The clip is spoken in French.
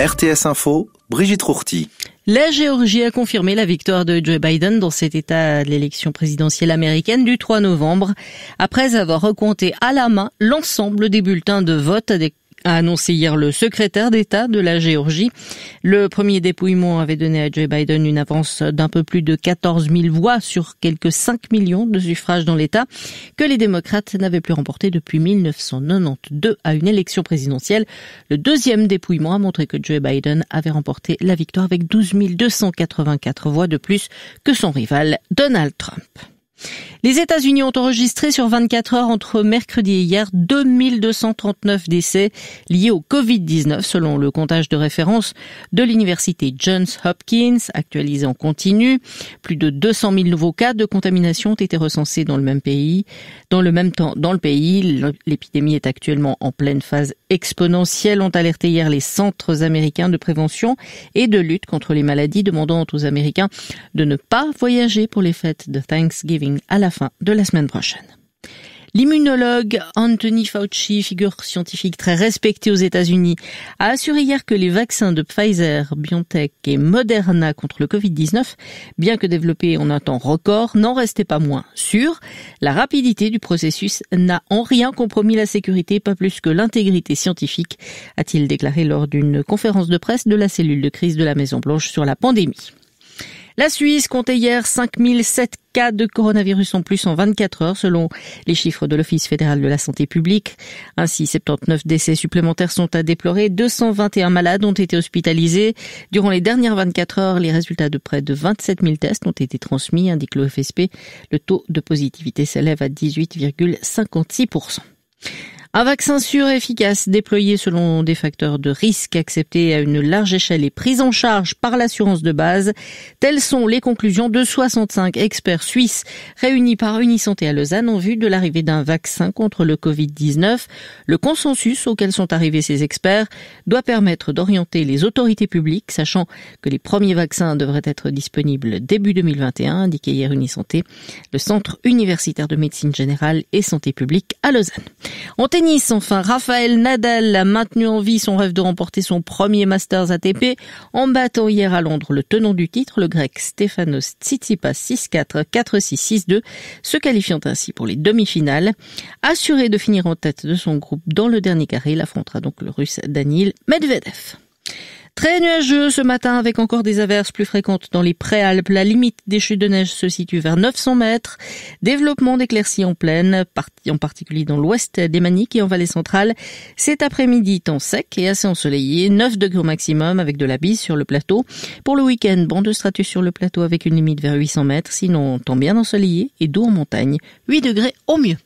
RTS Info, Brigitte Rourty. La Géorgie a confirmé la victoire de Joe Biden dans cet état de l'élection présidentielle américaine du 3 novembre, après avoir recompté à la main l'ensemble des bulletins de vote, a annoncé hier le secrétaire d'État de la Géorgie. Le premier dépouillement avait donné à Joe Biden une avance d'un peu plus de 14 000 voix sur quelques 5 millions de suffrages dans l'État, que les démocrates n'avaient plus remporté depuis 1992 à une élection présidentielle. Le deuxième dépouillement a montré que Joe Biden avait remporté la victoire avec 12 284 voix de plus que son rival Donald Trump. Les États-Unis ont enregistré sur 24 heures entre mercredi et hier 2239 décès liés au Covid-19 selon le comptage de référence de l'université Johns Hopkins, actualisé en continu. Plus de 200 000 nouveaux cas de contamination ont été recensés dans le même pays. Dans le même temps, dans le pays, l'épidémie est actuellement en pleine phase exponentielle, ont alerté hier les centres américains de prévention et de lutte contre les maladies, demandant aux Américains de ne pas voyager pour les fêtes de Thanksgiving à la fin de la semaine prochaine. L'immunologue Anthony Fauci, figure scientifique très respectée aux États-Unis, a assuré hier que les vaccins de Pfizer, BioNTech et Moderna contre le Covid-19, bien que développés en un temps record, n'en restaient pas moins sûrs. La rapidité du processus n'a en rien compromis la sécurité, pas plus que l'intégrité scientifique, a-t-il déclaré lors d'une conférence de presse de la cellule de crise de la Maison-Blanche sur la pandémie. La Suisse comptait hier 5007 cas de coronavirus en plus en 24 heures, selon les chiffres de l'Office fédéral de la santé publique. Ainsi, 79 décès supplémentaires sont à déplorer. 221 malades ont été hospitalisés. Durant les dernières 24 heures, les résultats de près de 27 000 tests ont été transmis, indique l'OFSP. Le taux de positivité s'élève à 18,56%. Un vaccin sûr et efficace, déployé selon des facteurs de risque acceptés à une large échelle et pris en charge par l'assurance de base. Telles sont les conclusions de 65 experts suisses réunis par Unisanté à Lausanne en vue de l'arrivée d'un vaccin contre le Covid-19. Le consensus auquel sont arrivés ces experts doit permettre d'orienter les autorités publiques, sachant que les premiers vaccins devraient être disponibles début 2021, indiqué hier Unisanté, le Centre universitaire de médecine générale et santé publique à Lausanne. En tennis, enfin, Rafael Nadal a maintenu en vie son rêve de remporter son premier Masters ATP en battant hier à Londres le tenant du titre, le grec Stefanos Tsitsipas 6-4, 4-6, 6-2, se qualifiant ainsi pour les demi-finales. Assuré de finir en tête de son groupe dans le dernier carré, il affrontera donc le russe Daniil Medvedev. Très nuageux ce matin avec encore des averses plus fréquentes dans les Préalpes. La limite des chutes de neige se situe vers 900 mètres. Développement d'éclaircies en plaine, en particulier dans l'ouest des Maniques et en vallée centrale. Cet après-midi, temps sec et assez ensoleillé. 9 degrés au maximum avec de la bise sur le plateau. Pour le week-end, banc de stratus sur le plateau avec une limite vers 800 mètres. Sinon, temps bien ensoleillé et doux en montagne. 8 degrés au mieux.